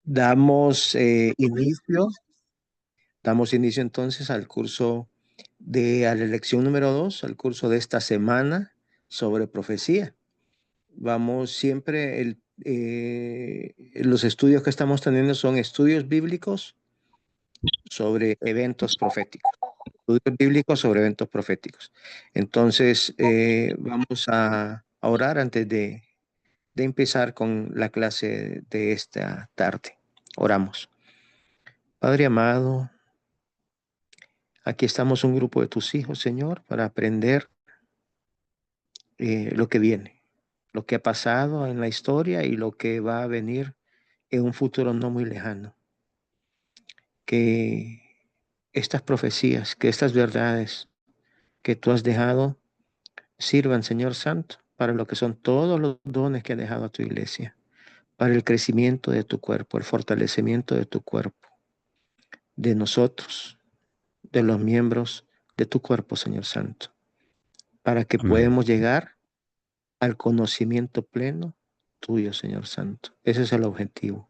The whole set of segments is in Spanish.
Damos inicio, damos inicio entonces al curso a la lección número 2, al curso de esta semana sobre profecía. Vamos siempre, los estudios que estamos teniendo son estudios bíblicos sobre eventos proféticos. Estudios bíblicos sobre eventos proféticos. Entonces, vamos a orar antes de empezar con la clase de esta tarde. Oramos. Padre amado, aquí estamos un grupo de tus hijos, Señor, para aprender lo que viene, lo que ha pasado en la historia y lo que va a venir en un futuro no muy lejano. Que estas profecías, que estas verdades que tú has dejado sirvan, Señor Santo, para lo que son todos los dones que has dejado a tu iglesia, para el crecimiento de tu cuerpo, el fortalecimiento de tu cuerpo, de nosotros, de los miembros de tu cuerpo, Señor Santo, para que Amén. podamos llegar al conocimiento pleno tuyo, Señor Santo. Ese es el objetivo.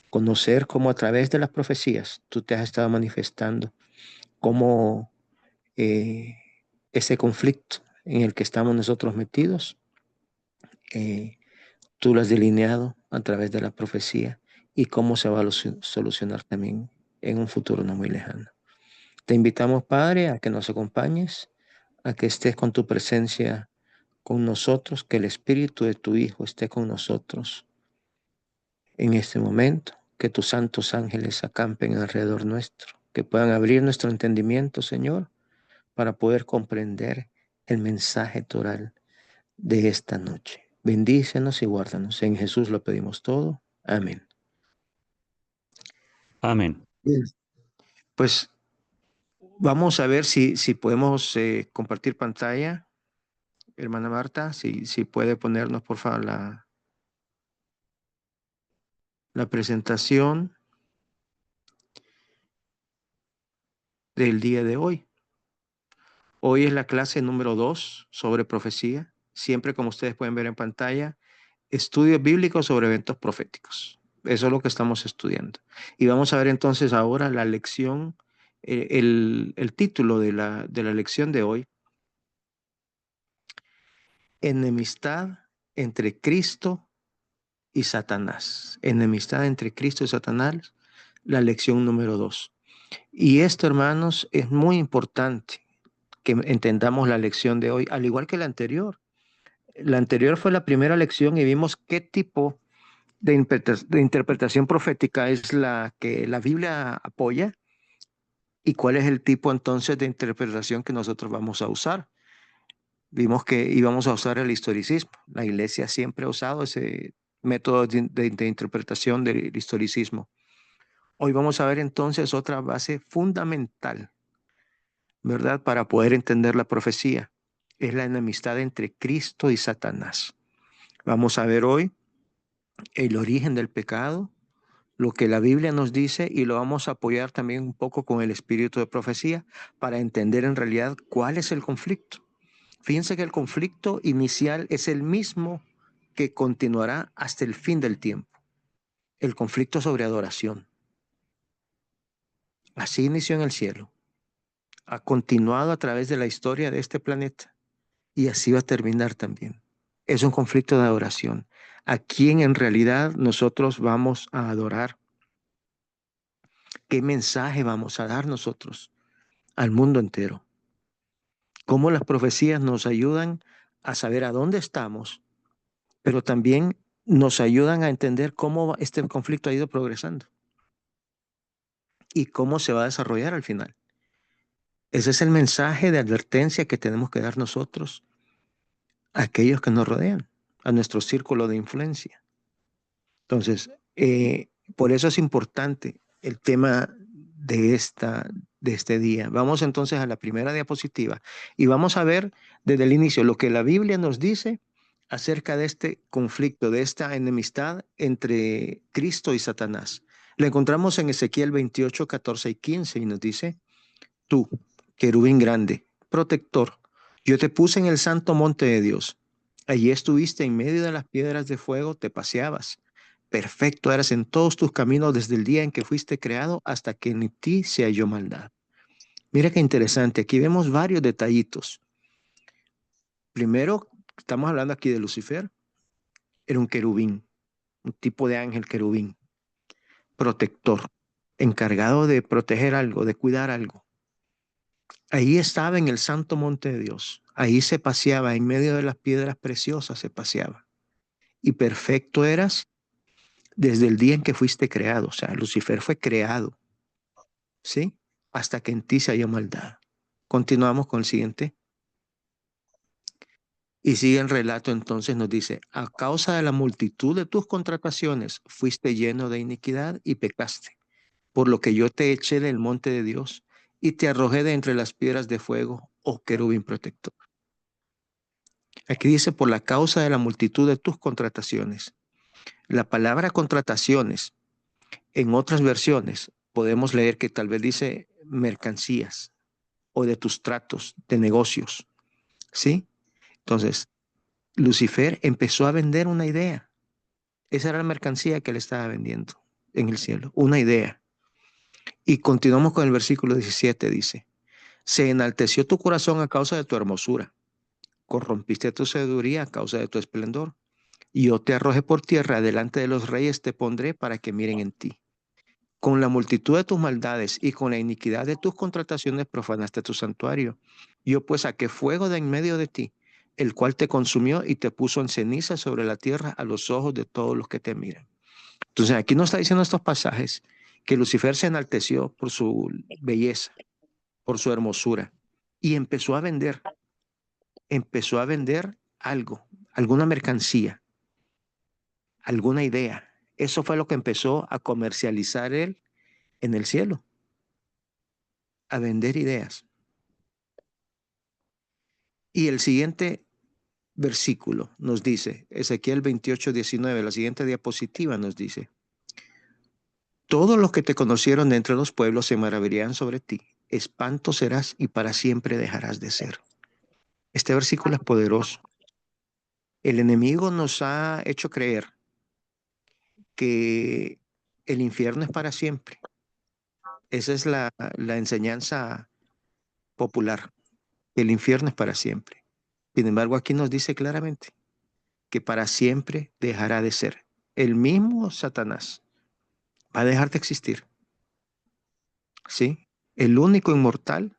Conocer cómo a través de las profecías tú te has estado manifestando, cómo eh, ese conflicto en el que estamos nosotros metidos, eh, tú lo has delineado a través de la profecía y cómo se va a solucionar también en un futuro no muy lejano. Te invitamos, Padre, a que nos acompañes, a que estés con tu presencia con nosotros, que el Espíritu de tu Hijo esté con nosotros en este momento, que tus santos ángeles acampen alrededor nuestro, que puedan abrir nuestro entendimiento, Señor, para poder comprender el mensaje toral de esta noche. Bendícenos y guárdanos. En Jesús lo pedimos todo. Amén. Amén. Bien. Pues vamos a ver si podemos compartir pantalla. Hermana Marta, si puede ponernos, por favor, la presentación del día de hoy. Hoy es la clase número 2 sobre profecía. Siempre, como ustedes pueden ver en pantalla, estudios bíblicos sobre eventos proféticos. Eso es lo que estamos estudiando. Y vamos a ver entonces ahora la lección, el título de la lección de hoy, Enemistad entre Cristo y Satanás. Enemistad entre Cristo y Satanás, la lección número 2. Y esto, hermanos, es muy importante que entendamos la lección de hoy, al igual que la anterior. La anterior fue la primera lección y vimos qué tipo de interpretación profética es la que la Biblia apoya y cuál es el tipo entonces de interpretación que nosotros vamos a usar. Vimos que íbamos a usar el historicismo. La iglesia siempre ha usado ese método de interpretación del historicismo. Hoy vamos a ver entonces otra base fundamental, ¿verdad? Para poder entender la profecía. Es la enemistad entre Cristo y Satanás. Vamos a ver hoy el origen del pecado, lo que la Biblia nos dice y lo vamos a apoyar también un poco con el espíritu de profecía para entender en realidad cuál es el conflicto. Fíjense que el conflicto inicial es el mismo que continuará hasta el fin del tiempo. El conflicto sobre adoración. Así inició en el cielo. Ha continuado a través de la historia de este planeta y así va a terminar también. Es un conflicto de adoración. ¿A quién en realidad nosotros vamos a adorar? ¿Qué mensaje vamos a dar nosotros al mundo entero? ¿Cómo las profecías nos ayudan a saber a dónde estamos, pero también nos ayudan a entender cómo este conflicto ha ido progresando y cómo se va a desarrollar al final? Ese es el mensaje de advertencia que tenemos que dar nosotros a aquellos que nos rodean, a nuestro círculo de influencia. Entonces, por eso es importante el tema de este día. Vamos entonces a la primera diapositiva y vamos a ver desde el inicio lo que la Biblia nos dice acerca de este conflicto, de esta enemistad entre Cristo y Satanás. La encontramos en Ezequiel 28, 14 y 15 y nos dice, tú, querubín grande, protector, yo te puse en el santo monte de Dios. Allí estuviste en medio de las piedras de fuego, te paseabas. perfecto eras en todos tus caminos desde el día en que fuiste creado hasta que en ti se halló maldad. Mira qué interesante, aquí vemos varios detallitos. Primero, estamos hablando aquí de Lucifer, era un querubín, un tipo de ángel querubín, protector, encargado de proteger algo, de cuidar algo. Ahí estaba en el santo monte de Dios, ahí se paseaba, en medio de las piedras preciosas se paseaba. Y perfecto eras desde el día en que fuiste creado, o sea, Lucifer fue creado, ¿sí? Hasta que en ti se halló maldad. Continuamos con el siguiente. Y sigue el relato entonces, nos dice, a causa de la multitud de tus contrataciones, fuiste lleno de iniquidad y pecaste, por lo que yo te eché del monte de Dios y te arrojé de entre las piedras de fuego, oh querubín protector. Aquí dice, por la causa de la multitud de tus contrataciones. La palabra contrataciones, en otras versiones, podemos leer que tal vez dice mercancías o de tus tratos, de negocios, ¿sí? Entonces, Lucifer empezó a vender una idea. Esa era la mercancía que él estaba vendiendo en el cielo, una idea. Y continuamos con el versículo 17, dice, se enalteció tu corazón a causa de tu hermosura, corrompiste tu sabiduría a causa de tu esplendor, y yo te arrojé por tierra, delante de los reyes te pondré para que miren en ti. Con la multitud de tus maldades y con la iniquidad de tus contrataciones profanaste tu santuario. Yo pues saqué fuego de en medio de ti, el cual te consumió y te puso en ceniza sobre la tierra a los ojos de todos los que te miran. Entonces aquí nos está diciendo estos pasajes que Lucifer se enalteció por su belleza, por su hermosura, y empezó a vender algo, alguna mercancía, alguna idea. Eso fue lo que empezó a comercializar él en el cielo, a vender ideas. Y el siguiente versículo nos dice, Ezequiel 28:19, la siguiente diapositiva nos dice, todos los que te conocieron de entre los pueblos se maravillarán sobre ti, espanto serás y para siempre dejarás de ser. Este versículo es poderoso. El enemigo nos ha hecho creer que el infierno es para siempre. Esa es la enseñanza popular, que el infierno es para siempre. Sin embargo, aquí nos dice claramente que para siempre dejará de ser. El mismo Satanás va a dejar de existir, ¿sí? El único inmortal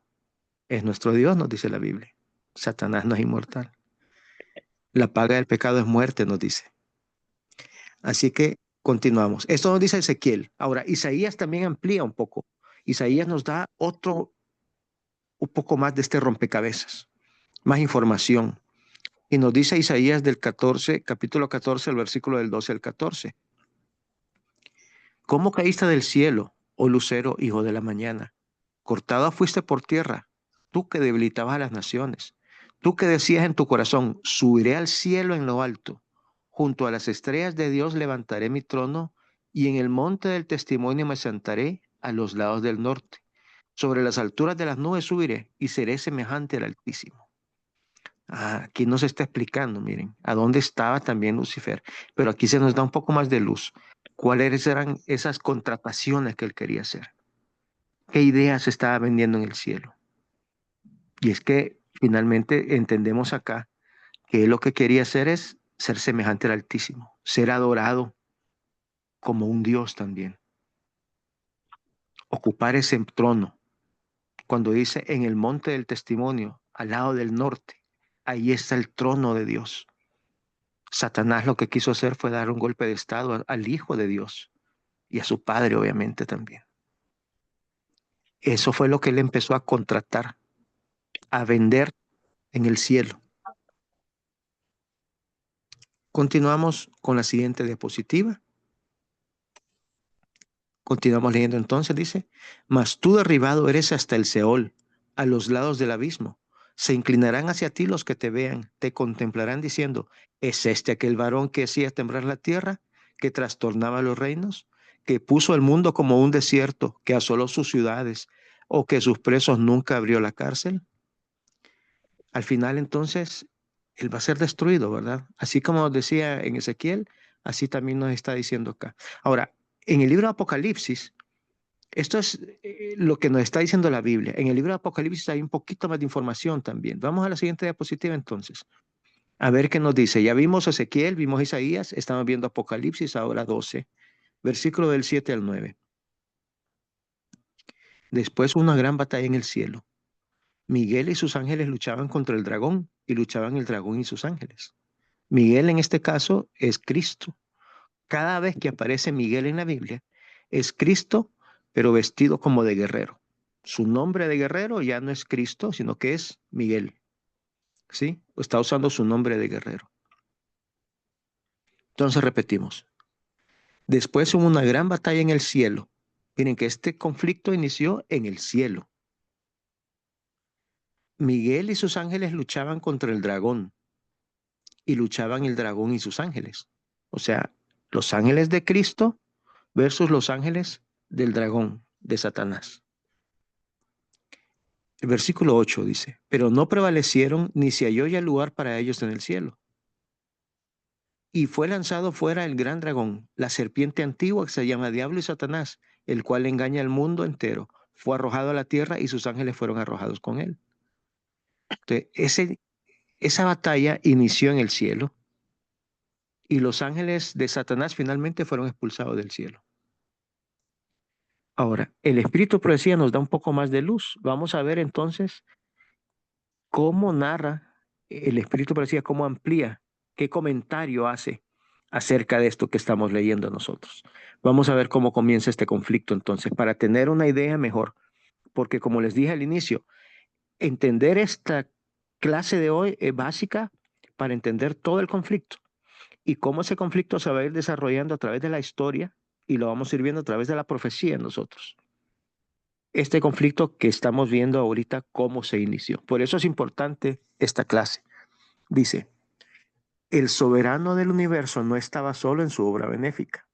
es nuestro Dios, nos dice la Biblia. Satanás no es inmortal. La paga del pecado es muerte, nos dice. Así que continuamos. Esto nos dice Ezequiel. Ahora, Isaías también amplía un poco. Isaías nos da un poco más de este rompecabezas, más información. Y nos dice Isaías del 14, capítulo 14, el versículo del 12 al 14. ¿Cómo caíste del cielo, oh lucero, hijo de la mañana? Cortada fuiste por tierra, tú que debilitabas a las naciones. Tú que decías en tu corazón, subiré al cielo en lo alto. Junto a las estrellas de Dios levantaré mi trono y en el monte del testimonio me sentaré a los lados del norte. Sobre las alturas de las nubes subiré y seré semejante al Altísimo. Aquí nos está explicando, miren, a dónde estaba también Lucifer. Pero aquí se nos da un poco más de luz. ¿Cuáles eran esas contrataciones que él quería hacer? ¿Qué ideas estaba vendiendo en el cielo? Y es que finalmente entendemos acá que él lo que quería hacer es ser semejante al Altísimo, ser adorado como un Dios también, ocupar ese trono. Cuando dice en el monte del testimonio, al lado del norte, ahí está el trono de Dios. Satanás lo que quiso hacer fue dar un golpe de estado al Hijo de Dios y a su Padre obviamente también. Eso fue lo que él empezó a contratar, a vender en el cielo. Continuamos con la siguiente diapositiva. Continuamos leyendo entonces, dice, mas tú derribado eres hasta el Seol, a los lados del abismo. Se inclinarán hacia ti los que te vean, te contemplarán diciendo, ¿es este aquel varón que hacía temblar la tierra, que trastornaba los reinos, que puso el mundo como un desierto, que asoló sus ciudades, o que sus presos nunca abrió la cárcel? Al final entonces, él va a ser destruido, ¿verdad? Así como decía en Ezequiel, Así también nos está diciendo acá. Ahora, en el libro de Apocalipsis, esto es lo que nos está diciendo la Biblia. En el libro de Apocalipsis hay un poquito más de información también. Vamos a la siguiente diapositiva entonces. A ver qué nos dice. Ya vimos Ezequiel, vimos Isaías, estamos viendo Apocalipsis, ahora 12, versículo del 7 al 9. Después una gran batalla en el cielo. Miguel y sus ángeles luchaban contra el dragón y luchaban el dragón y sus ángeles. Miguel en este caso es Cristo. Cada vez que aparece Miguel en la Biblia, es Cristo, pero vestido como de guerrero. Su nombre de guerrero ya no es Cristo, sino que es Miguel. ¿Sí? Está usando su nombre de guerrero. Entonces repetimos. Después hubo una gran batalla en el cielo. Miren que este conflicto inició en el cielo. Miguel y sus ángeles luchaban contra el dragón y luchaban el dragón y sus ángeles. O sea, los ángeles de Cristo versus los ángeles del dragón, de Satanás. El versículo 8 dice, pero no prevalecieron ni se halló ya lugar para ellos en el cielo. Y fue lanzado fuera el gran dragón, la serpiente antigua que se llama Diablo y Satanás, el cual engaña al mundo entero. Fue arrojado a la tierra y sus ángeles fueron arrojados con él. Entonces, esa batalla inició en el cielo y los ángeles de Satanás finalmente fueron expulsados del cielo. Ahora, el Espíritu de Profecía nos da un poco más de luz. Vamos a ver entonces cómo narra el Espíritu de Profecía, cómo amplía, qué comentario hace acerca de esto que estamos leyendo nosotros. Vamos a ver cómo comienza este conflicto entonces, para tener una idea mejor, porque como les dije al inicio, entender esta clase de hoy es básica para entender todo el conflicto y cómo ese conflicto se va a ir desarrollando a través de la historia y lo vamos a ir viendo a través de la profecía en nosotros. Este conflicto que estamos viendo ahorita, cómo se inició. Por eso es importante esta clase. Dice, el soberano del universo no estaba solo en su obra benéfica.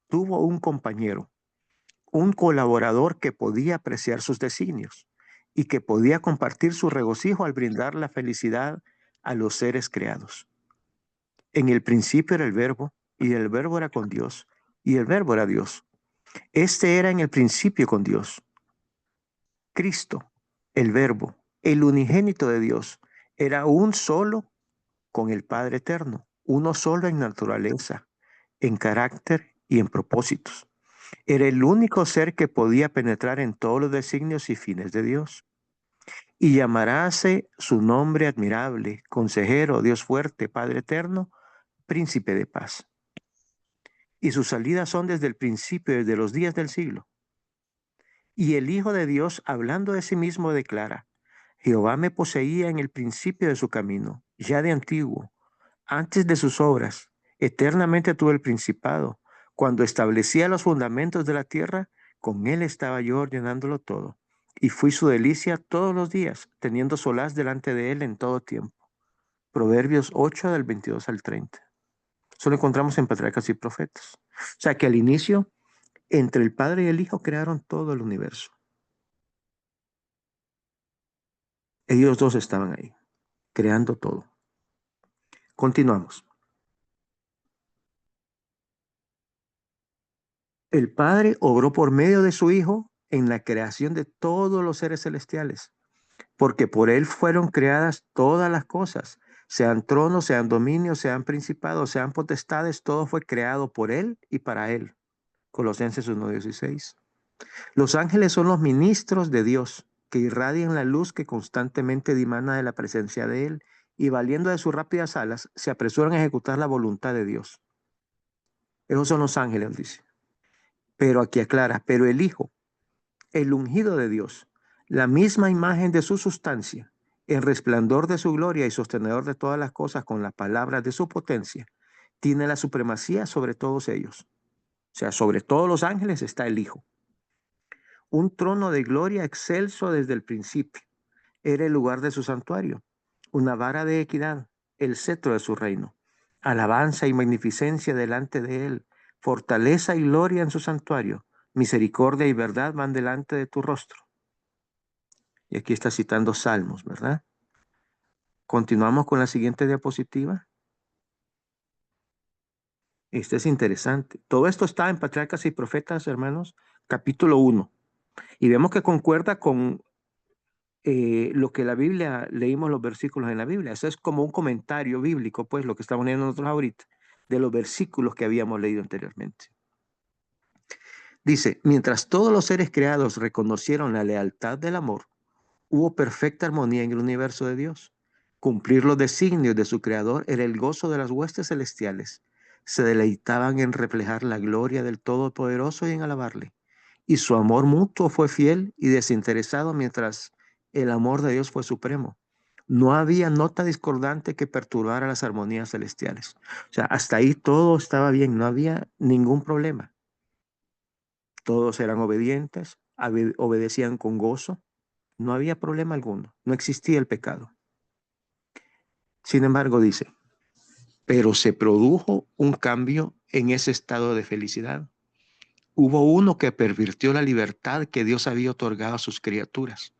Tuvo un compañero, un colaborador que podía apreciar sus designios y que podía compartir su regocijo al brindar la felicidad a los seres creados. En el principio era el verbo, y el verbo era con Dios, y el verbo era Dios. Este era en el principio con Dios. Cristo, el verbo, el unigénito de Dios, era un solo con el Padre eterno, uno solo en naturaleza, en carácter y en propósitos. Era el único ser que podía penetrar en todos los designios y fines de Dios. Y llamaráse su nombre admirable, consejero, Dios fuerte, Padre eterno, príncipe de paz. Y sus salidas son desde el principio, desde los días del siglo. Y el Hijo de Dios, hablando de sí mismo, declara, Jehová me poseía en el principio de su camino, ya de antiguo, antes de sus obras. Eternamente tuve el principado. Cuando establecía los fundamentos de la tierra, con él estaba yo ordenándolo todo. Y fui su delicia todos los días, teniendo solaz delante de él en todo tiempo. Proverbios 8 del 22 al 30. Eso lo encontramos en Patriarcas y Profetas. O sea que al inicio, entre el Padre y el Hijo crearon todo el universo. Ellos dos estaban ahí, creando todo. Continuamos. El Padre obró por medio de su Hijo en la creación de todos los seres celestiales, porque por Él fueron creadas todas las cosas, sean tronos, sean dominios, sean principados, sean potestades, todo fue creado por Él y para Él. Colosenses 1:16. Los ángeles son los ministros de Dios, que irradian la luz que constantemente dimana de la presencia de Él, y valiendo de sus rápidas alas, se apresuran a ejecutar la voluntad de Dios. Esos son los ángeles, dice. Pero aquí aclara, pero el Hijo, el ungido de Dios, la misma imagen de su sustancia, el resplandor de su gloria y sostenedor de todas las cosas con las palabras de su potencia, tiene la supremacía sobre todos ellos. O sea, sobre todos los ángeles está el Hijo. Un trono de gloria excelso desde el principio. Era el lugar de su santuario, una vara de equidad, el cetro de su reino. Alabanza y magnificencia delante de él, fortaleza y gloria en su santuario. Misericordia y verdad van delante de tu rostro. Y aquí está citando Salmos, ¿verdad? Continuamos con la siguiente diapositiva. Este es interesante. Todo esto está en Patriarcas y Profetas, hermanos, capítulo 1. Y vemos que concuerda con lo que la Biblia, leímos los versículos en la Biblia. Eso es como un comentario bíblico, pues, lo que estamos leyendo nosotros ahorita, de los versículos que habíamos leído anteriormente. Dice, mientras todos los seres creados reconocieron la lealtad del amor, hubo perfecta armonía en el universo de Dios. Cumplir los designios de su Creador era el gozo de las huestes celestiales. Se deleitaban en reflejar la gloria del Todopoderoso y en alabarle. Y su amor mutuo fue fiel y desinteresado mientras el amor de Dios fue supremo. No había nota discordante que perturbara las armonías celestiales. O sea, hasta ahí todo estaba bien, no había ningún problema. Todos eran obedientes, obedecían con gozo, no había problema alguno, no existía el pecado. Sin embargo, dice, pero se produjo un cambio en ese estado de felicidad. Hubo uno que pervirtió la libertad que Dios había otorgado a sus criaturas.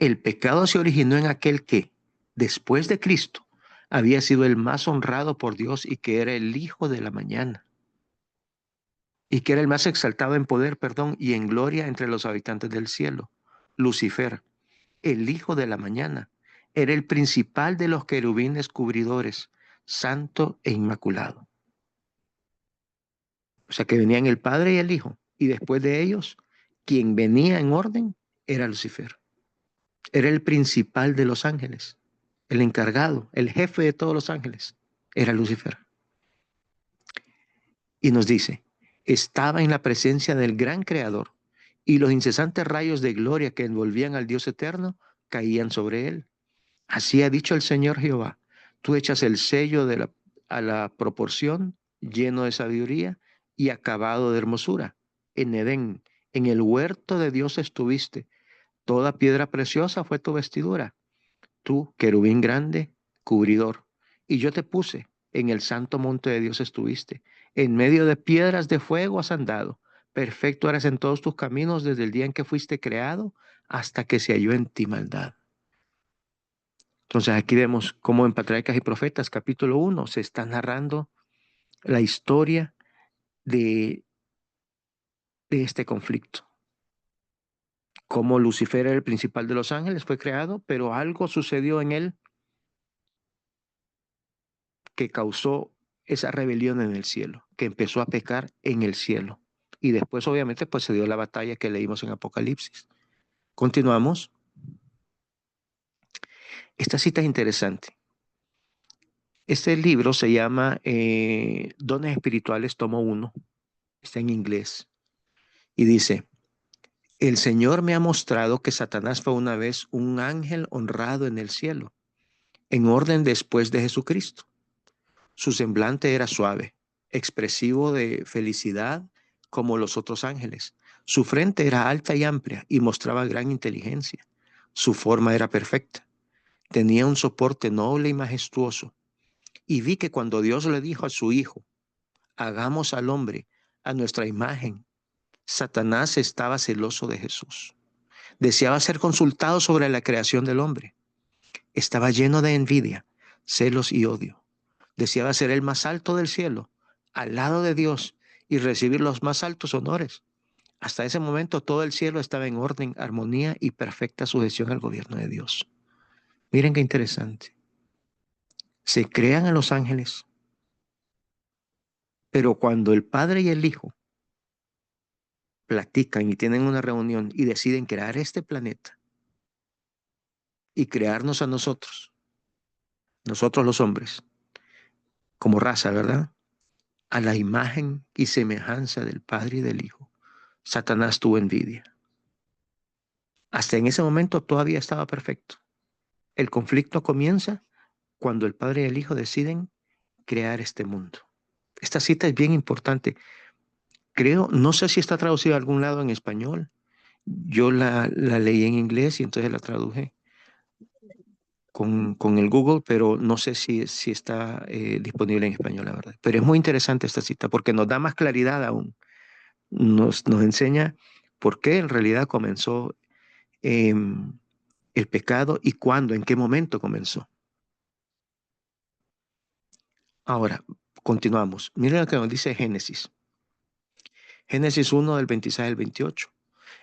El pecado se originó en aquel que, después de Cristo, había sido el más honrado por Dios y que era el Hijo de la mañana, y que era el más exaltado en poder, perdón, y en gloria entre los habitantes del cielo, Lucifer, el hijo de la mañana, era el principal de los querubines cubridores, santo e inmaculado. O sea que venían el Padre y el Hijo, y después de ellos, quien venía en orden era Lucifer. Era el principal de los ángeles, el encargado, el jefe de todos los ángeles, era Lucifer. Y nos dice, estaba en la presencia del gran Creador, y los incesantes rayos de gloria que envolvían al Dios eterno caían sobre él. Así ha dicho el Señor Jehová, tú echas el sello a la proporción, lleno de sabiduría y acabado de hermosura. En Edén, en el huerto de Dios estuviste, toda piedra preciosa fue tu vestidura. Tú, querubín grande, cubridor, y yo te puse, en el santo monte de Dios estuviste, en medio de piedras de fuego has andado. Perfecto eras en todos tus caminos desde el día en que fuiste creado hasta que se halló en ti maldad. Entonces aquí vemos cómo en Patriarcas y Profetas, capítulo 1, se está narrando la historia de, de este conflicto. Cómo Lucifer era el principal de los ángeles, fue creado, pero algo sucedió en él que causó esa rebelión en el cielo, que empezó a pecar en el cielo. Y después, obviamente, pues se dio la batalla que leímos en Apocalipsis. Continuamos. Esta cita es interesante. Este libro se llama Dones Espirituales, tomo 1. Está en inglés. Y dice, el Señor me ha mostrado que Satanás fue una vez un ángel honrado en el cielo, en orden después de Jesucristo. Su semblante era suave, expresivo de felicidad como los otros ángeles. Su frente era alta y amplia y mostraba gran inteligencia. Su forma era perfecta. Tenía un soporte noble y majestuoso. Y vi que cuando Dios le dijo a su Hijo, hagamos al hombre a nuestra imagen, Satanás estaba celoso de Jesús. Deseaba ser consultado sobre la creación del hombre. Estaba lleno de envidia, celos y odio. Deseaba ser el más alto del cielo, al lado de Dios, y recibir los más altos honores. Hasta ese momento todo el cielo estaba en orden, armonía y perfecta sujeción al gobierno de Dios. Miren qué interesante. Se crean a los ángeles, pero cuando el Padre y el Hijo platican y tienen una reunión y deciden crear este planeta y crearnos a nosotros los hombres, como raza, ¿verdad? A la imagen y semejanza del Padre y del Hijo. Satanás tuvo envidia. Hasta en ese momento todavía estaba perfecto. El conflicto comienza cuando el Padre y el Hijo deciden crear este mundo. Esta cita es bien importante. Creo, no sé si está traducida a algún lado en español. Yo la leí en inglés y entonces la traduje con el Google, pero no sé si está disponible en español, la verdad. Pero es muy interesante esta cita porque nos da más claridad aún. Nos enseña por qué en realidad comenzó el pecado y cuándo, en qué momento comenzó. Ahora, continuamos. Miren lo que nos dice Génesis. Génesis 1 del 26 al 28.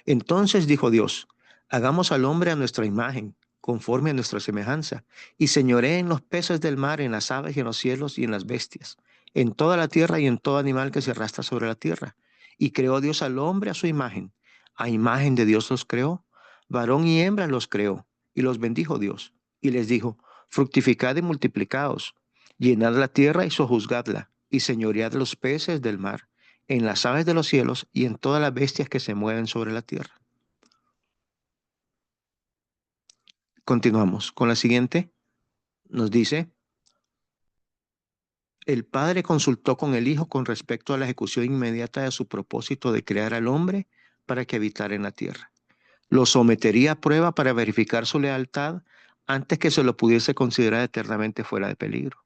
Entonces dijo Dios, hagamos al hombre a nuestra imagen, conforme a nuestra semejanza, y señoree en los peces del mar, en las aves y en los cielos y en las bestias, en toda la tierra y en todo animal que se arrastra sobre la tierra. Y creó Dios al hombre a su imagen. A imagen de Dios los creó, varón y hembra los creó, y los bendijo Dios. Y les dijo, fructificad y multiplicaos, llenad la tierra y sojuzgadla, y señoread los peces del mar en las aves de los cielos y en todas las bestias que se mueven sobre la tierra. Continuamos con la siguiente. Nos dice, el Padre consultó con el Hijo con respecto a la ejecución inmediata de su propósito de crear al hombre para que habitara en la tierra. Lo sometería a prueba para verificar su lealtad antes que se lo pudiese considerar eternamente fuera de peligro.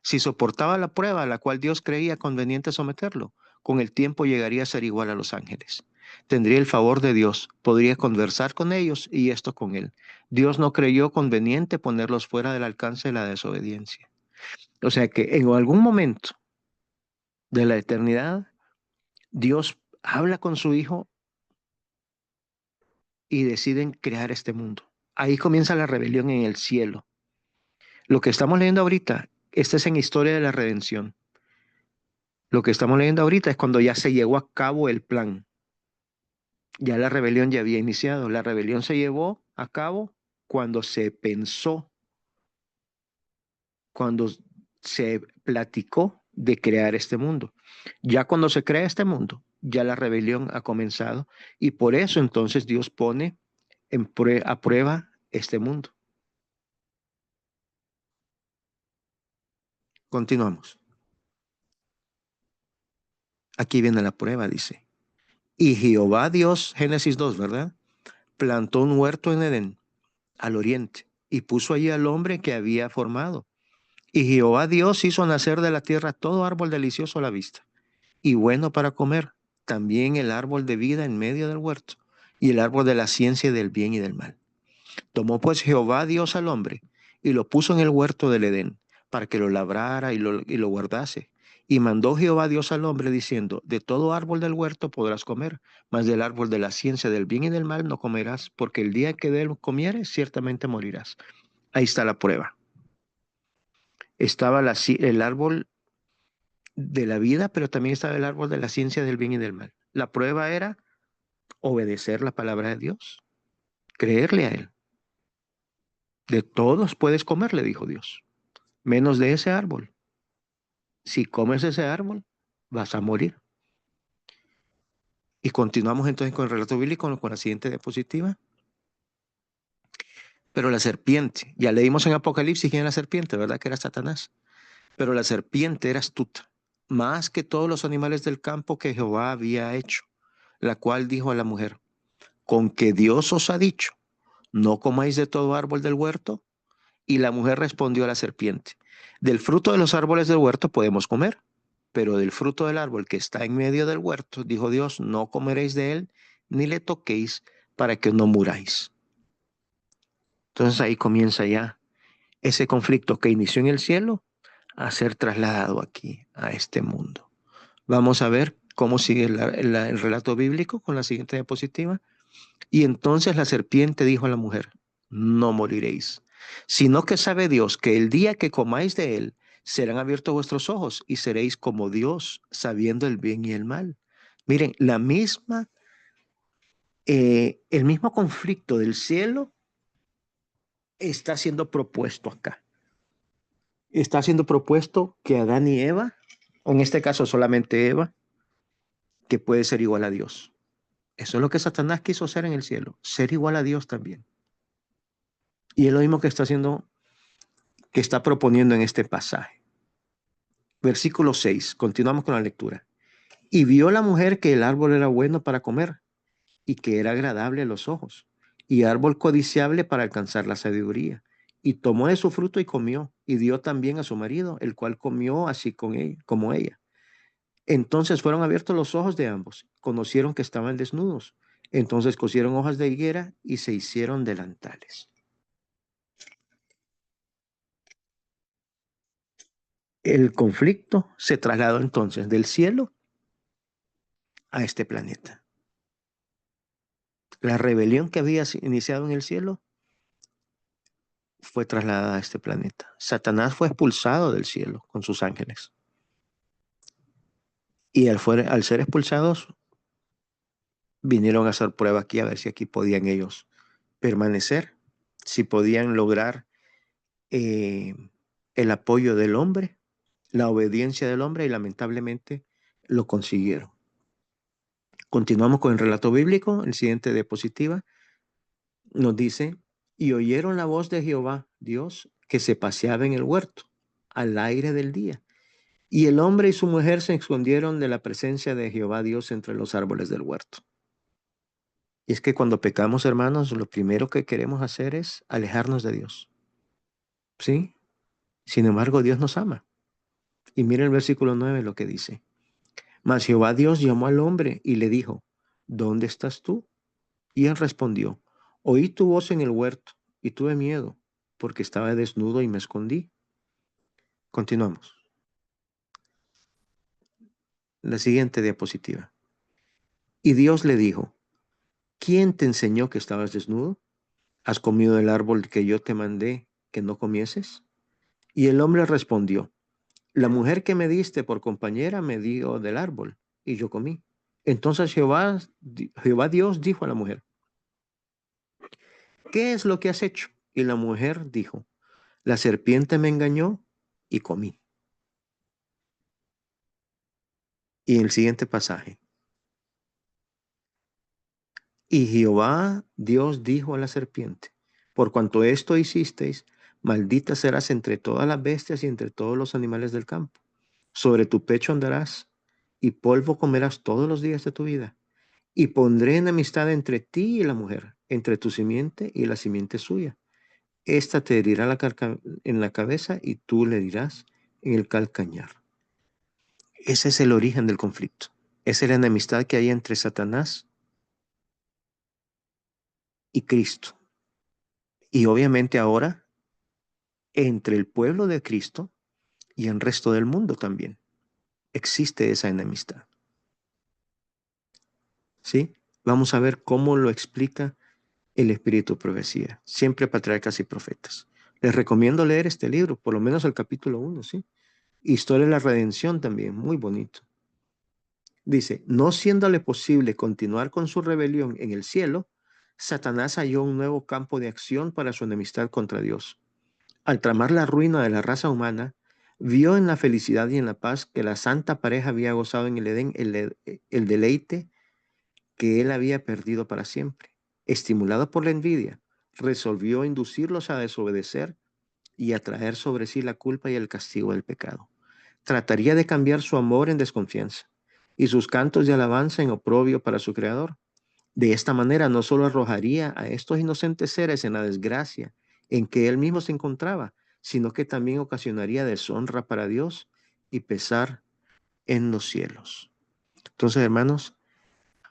Si soportaba la prueba a la cual Dios creía conveniente someterlo, con el tiempo llegaría a ser igual a los ángeles. Tendría el favor de Dios, podría conversar con ellos y esto con él. Dios no creyó conveniente ponerlos fuera del alcance de la desobediencia. O sea que en algún momento de la eternidad, Dios habla con su Hijo y deciden crear este mundo. Ahí comienza la rebelión en el cielo. Lo que estamos leyendo ahorita, esta es en historia de la redención. Lo que estamos leyendo ahorita es cuando ya se llevó a cabo el plan. Ya la rebelión ya había iniciado. La rebelión se llevó a cabo cuando se pensó, cuando se platicó de crear este mundo. Ya cuando se crea este mundo, ya la rebelión ha comenzado y por eso entonces Dios pone a prueba este mundo. Continuamos. Aquí viene la prueba, dice. Y Jehová Dios, Génesis 2, ¿verdad? Plantó un huerto en Edén, al oriente, y puso allí al hombre que había formado. Y Jehová Dios hizo nacer de la tierra todo árbol delicioso a la vista y bueno para comer, también el árbol de vida en medio del huerto y el árbol de la ciencia del bien y del mal. Tomó pues Jehová Dios al hombre y lo puso en el huerto del Edén para que lo labrara y lo guardase. Y mandó Jehová Dios al hombre diciendo, de todo árbol del huerto podrás comer, mas del árbol de la ciencia del bien y del mal no comerás, porque el día que de él comieres ciertamente morirás. Ahí está la prueba. Estaba el árbol de la vida, pero también estaba el árbol de la ciencia del bien y del mal. La prueba era obedecer la palabra de Dios, creerle a Él. De todos puedes comer, le dijo Dios, menos de ese árbol. Si comes ese árbol, vas a morir. Y continuamos entonces con el relato bíblico, con la siguiente diapositiva. Pero la serpiente, ya leímos en Apocalipsis quién era la serpiente, ¿verdad? Que era Satanás. Pero la serpiente era astuta, más que todos los animales del campo que Jehová había hecho, la cual dijo a la mujer, con que Dios os ha dicho, no comáis de todo árbol del huerto. Y la mujer respondió a la serpiente, del fruto de los árboles del huerto podemos comer, pero del fruto del árbol que está en medio del huerto, dijo Dios, no comeréis de él, ni le toquéis para que no muráis. Entonces ahí comienza ya ese conflicto que inició en el cielo a ser trasladado aquí, a este mundo. Vamos a ver cómo sigue el relato bíblico con la siguiente diapositiva. Y entonces la serpiente dijo a la mujer, no moriréis, sino que sabe Dios que el día que comáis de él, serán abiertos vuestros ojos y seréis como Dios, sabiendo el bien y el mal. Miren, el mismo conflicto del cielo está siendo propuesto acá. Está siendo propuesto que Adán y Eva, o en este caso solamente Eva, que puede ser igual a Dios. Eso es lo que Satanás quiso ser en el cielo, ser igual a Dios también. Y es lo mismo que está haciendo, que está proponiendo en este pasaje. Versículo 6. Continuamos con la lectura. Y vio la mujer que el árbol era bueno para comer y que era agradable a los ojos y árbol codiciable para alcanzar la sabiduría. Y tomó de su fruto y comió y dio también a su marido, el cual comió así con ella, como ella. Entonces fueron abiertos los ojos de ambos, conocieron que estaban desnudos. Entonces cosieron hojas de higuera y se hicieron delantales. El conflicto se trasladó entonces del cielo a este planeta. La rebelión que había iniciado en el cielo fue trasladada a este planeta. Satanás fue expulsado del cielo con sus ángeles. Y al ser expulsados, vinieron a hacer prueba aquí a ver si aquí podían ellos permanecer, si podían lograr eh, el apoyo del hombre, la obediencia del hombre, y lamentablemente lo consiguieron. Continuamos con el relato bíblico. El siguiente diapositiva nos dice: y oyeron la voz de Jehová, Dios, que se paseaba en el huerto al aire del día. Y el hombre y su mujer se escondieron de la presencia de Jehová Dios entre los árboles del huerto. Y es que cuando pecamos, hermanos, lo primero que queremos hacer es alejarnos de Dios. ¿Sí? Sin embargo, Dios nos ama. Y mira el versículo 9 lo que dice. Mas Jehová Dios llamó al hombre y le dijo: ¿dónde estás tú? Y él respondió: oí tu voz en el huerto y tuve miedo, porque estaba desnudo y me escondí. Continuamos. La siguiente diapositiva. Y Dios le dijo: ¿quién te enseñó que estabas desnudo? ¿Has comido del árbol que yo te mandé que no comieses? Y el hombre respondió: la mujer que me diste por compañera me dio del árbol, y yo comí. Entonces Jehová Dios dijo a la mujer: ¿qué es lo que has hecho? Y la mujer dijo: la serpiente me engañó y comí. Y en el siguiente pasaje. Y Jehová Dios dijo a la serpiente: por cuanto esto hicisteis, maldita serás entre todas las bestias y entre todos los animales del campo. Sobre tu pecho andarás, y polvo comerás todos los días de tu vida. Y pondré enemistad entre ti y la mujer, entre tu simiente y la simiente suya. Esta te herirá en la cabeza y tú le dirás en el calcañar. Ese es el origen del conflicto. Esa es la enemistad que hay entre Satanás y Cristo. Y obviamente ahora entre el pueblo de Cristo y el resto del mundo también. Existe esa enemistad. ¿Sí? Vamos a ver cómo lo explica el Espíritu de Profecía. Siempre Patriarcas y Profetas. Les recomiendo leer este libro, por lo menos el capítulo 1, ¿sí? Historia de la Redención también, muy bonito. Dice: no siéndole posible continuar con su rebelión en el cielo, Satanás halló un nuevo campo de acción para su enemistad contra Dios. Al tramar la ruina de la raza humana, vio en la felicidad y en la paz que la santa pareja había gozado en el Edén el deleite que él había perdido para siempre. Estimulado por la envidia, resolvió inducirlos a desobedecer y atraer sobre sí la culpa y el castigo del pecado. Trataría de cambiar su amor en desconfianza y sus cantos de alabanza en oprobio para su Creador. De esta manera no solo arrojaría a estos inocentes seres en la desgracia en que él mismo se encontraba, sino que también ocasionaría deshonra para Dios y pesar en los cielos. Entonces, hermanos,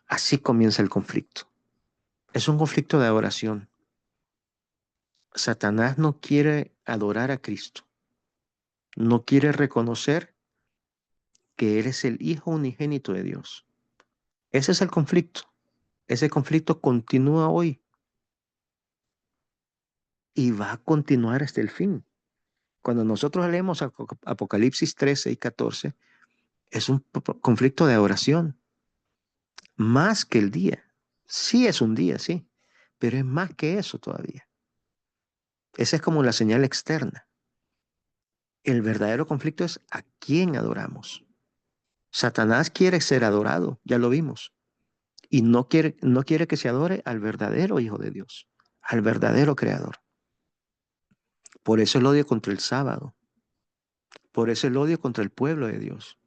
así comienza el conflicto. Es un conflicto de adoración. Satanás no quiere adorar a Cristo. No quiere reconocer que Él es el Hijo unigénito de Dios. Ese es el conflicto. Ese conflicto continúa hoy y va a continuar hasta el fin. Cuando nosotros leemos Apocalipsis 13 y 14, es un conflicto de adoración, más que el día. Sí es un día, sí, pero es más que eso todavía. Esa es como la señal externa. El verdadero conflicto es a quién adoramos. Satanás quiere ser adorado, ya lo vimos, y no quiere que se adore al verdadero Hijo de Dios, al verdadero Creador. Por eso el odio contra el sábado, por eso el odio contra el pueblo de Dios.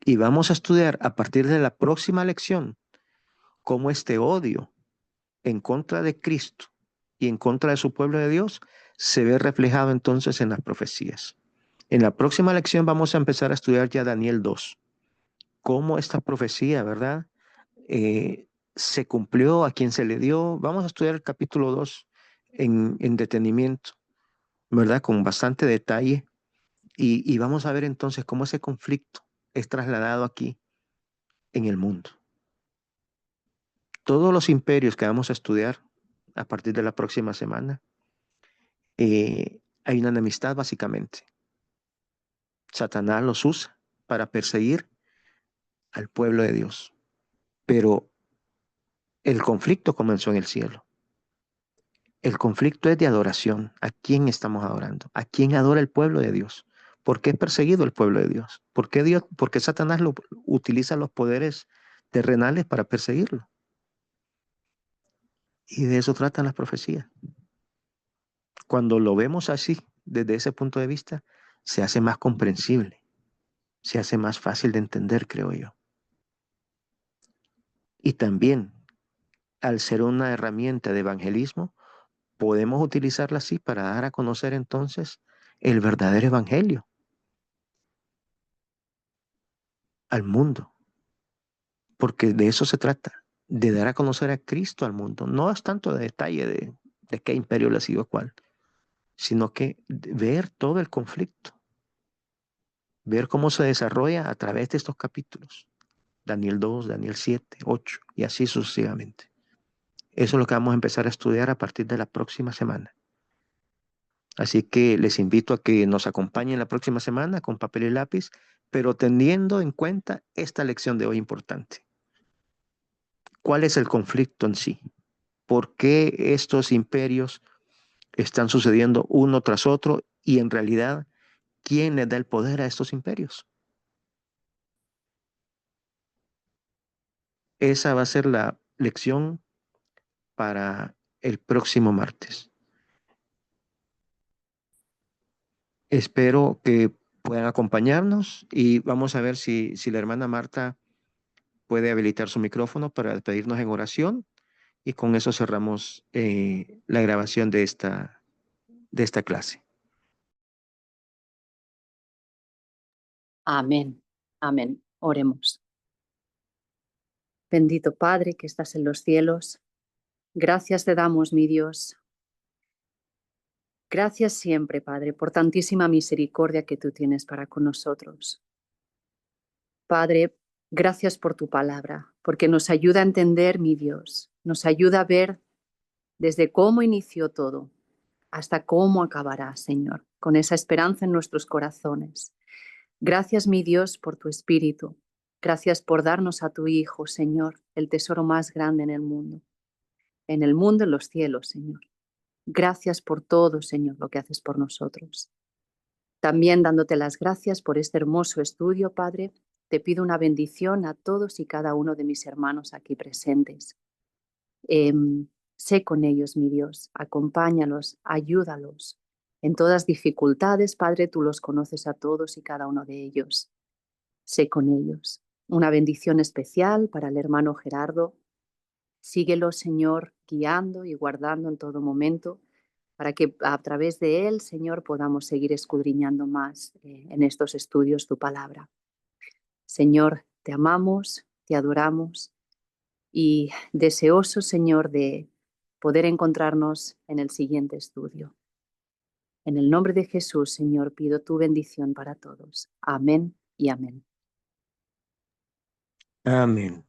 Y vamos a estudiar a partir de la próxima lección cómo este odio en contra de Cristo y en contra de su pueblo de Dios se ve reflejado entonces en las profecías. En la próxima lección vamos a empezar a estudiar ya Daniel 2, cómo esta profecía, ¿verdad? Se cumplió, a quién se le dio. Vamos a estudiar el capítulo 2 en detenimiento, ¿verdad? Con bastante detalle Y vamos a ver entonces cómo ese conflicto es trasladado aquí en el mundo. Todos los imperios que vamos a estudiar a partir de la próxima semana, hay una enemistad básicamente. Satanás los usa para perseguir al pueblo de Dios. Pero el conflicto comenzó en el cielo. El conflicto es de adoración. ¿A quién estamos adorando? ¿A quién adora el pueblo de Dios? ¿Por qué es perseguido el pueblo de Dios? ¿Por qué Satanás utiliza los poderes terrenales para perseguirlo? Y de eso tratan las profecías. Cuando lo vemos así, desde ese punto de vista, se hace más comprensible, se hace más fácil de entender, creo yo. Y también, al ser una herramienta de evangelismo, podemos utilizarla así para dar a conocer entonces el verdadero evangelio al mundo, porque de eso se trata, de dar a conocer a Cristo al mundo. No es tanto de detalle de qué imperio le ha sido cuál, sino que ver todo el conflicto, ver cómo se desarrolla a través de estos capítulos. Daniel 2, Daniel 7, 8 y así sucesivamente. Eso es lo que vamos a empezar a estudiar a partir de la próxima semana. Así que les invito a que nos acompañen la próxima semana con papel y lápiz, pero teniendo en cuenta esta lección de hoy importante. ¿Cuál es el conflicto en sí? ¿Por qué estos imperios están sucediendo uno tras otro? Y en realidad, ¿quién les da el poder a estos imperios? Esa va a ser la lección para el próximo martes. Espero que puedan acompañarnos y vamos a ver si la hermana Marta puede habilitar su micrófono para despedirnos en oración y con eso cerramos la grabación de esta clase. Amén. Amén. Oremos. Bendito Padre que estás en los cielos, gracias te damos, mi Dios. Gracias siempre, Padre, por tantísima misericordia que tú tienes para con nosotros. Padre, gracias por tu palabra, porque nos ayuda a entender, mi Dios, nos ayuda a ver desde cómo inició todo hasta cómo acabará, Señor, con esa esperanza en nuestros corazones. Gracias, mi Dios, por tu Espíritu. Gracias por darnos a tu Hijo, Señor, el tesoro más grande en el mundo, en los cielos, Señor. Gracias por todo, Señor, lo que haces por nosotros. También dándote las gracias por este hermoso estudio, Padre, te pido una bendición a todos y cada uno de mis hermanos aquí presentes. Sé con ellos, mi Dios, acompáñalos, ayúdalos. En todas dificultades, Padre, tú los conoces a todos y cada uno de ellos. Sé con ellos. Una bendición especial para el hermano Gerardo. Síguelo, Señor, guiando y guardando en todo momento, para que a través de él, Señor, podamos seguir escudriñando más en estos estudios tu palabra. Señor, te amamos, te adoramos y deseosos, Señor, de poder encontrarnos en el siguiente estudio. En el nombre de Jesús, Señor, pido tu bendición para todos. Amén y amén. Amén.